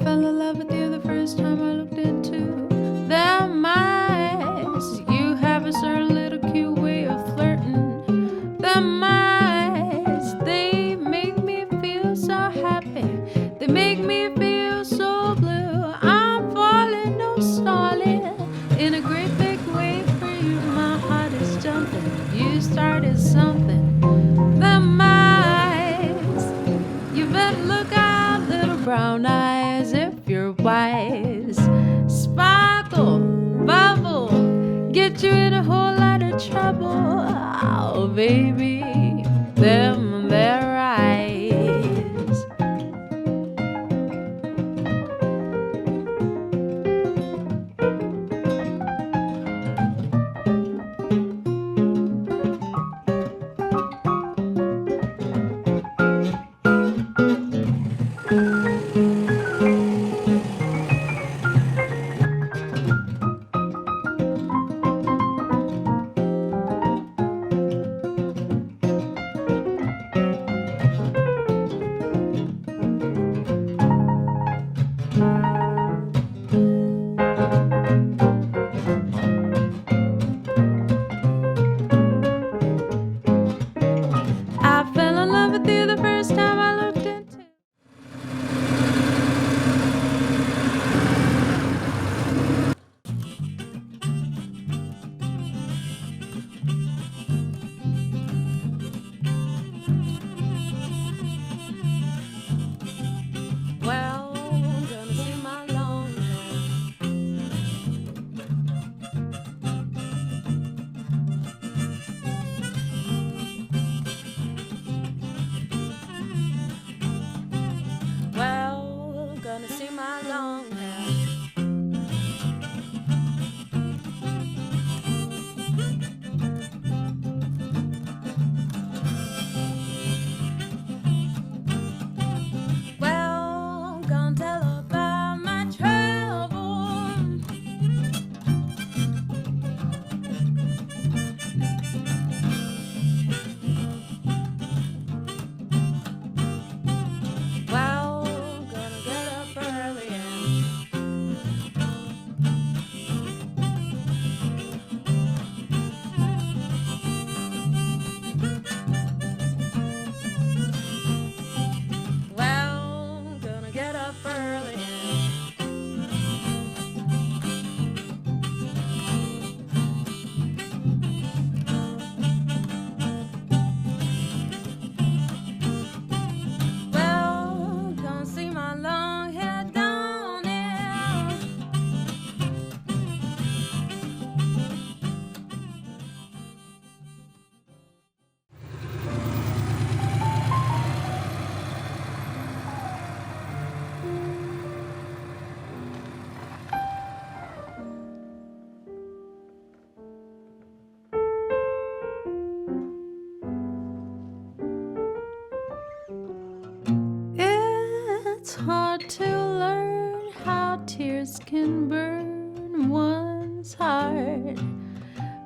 fell in love with you the first time I looked into them eyes. You have a certain little cute way of flirting. Them eyes, they make me feel so happy. They make me feel so blue. I'm falling, no stalling, in a great big way for you. My heart is jumping. You started something. Them eyes, you better look out, little brown eyes, if you're wise. Sparkle, bubble, get you in a whole lot of trouble. Oh, baby, them their eyes. Hard to learn how tears can burn one's heart,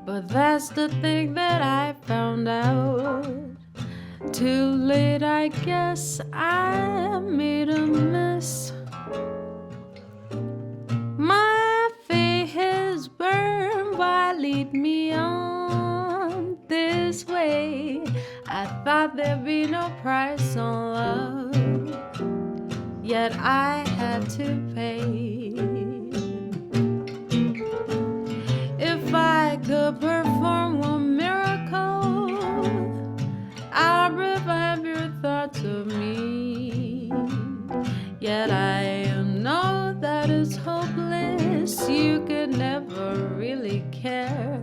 but that's the thing that I found out too late. I guess I made a mess. My faith has burned. Why lead me on this way? I thought there'd be no price on love, yet I had to pay. If I could perform one miracle, I'll revive your thoughts of me. Yet I know that it's hopeless. You could never really care.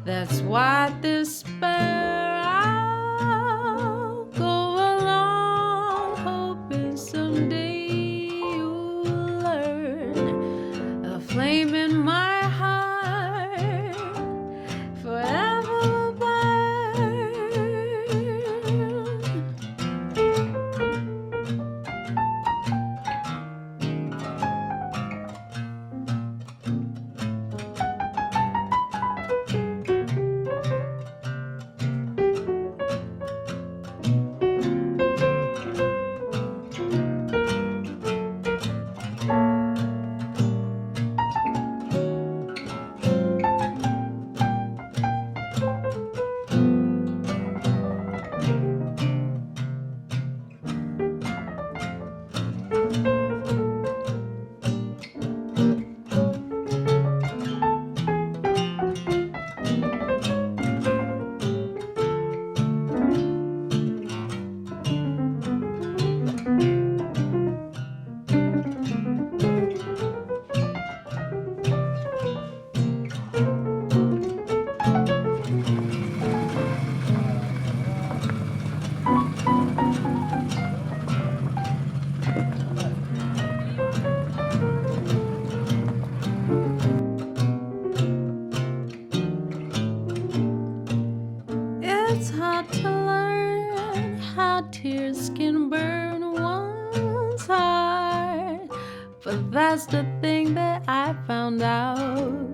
That's why despair. I'll go along hoping someday flame in my heart forever burn. But that's the thing that I found out.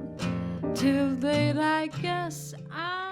Too late, I guess I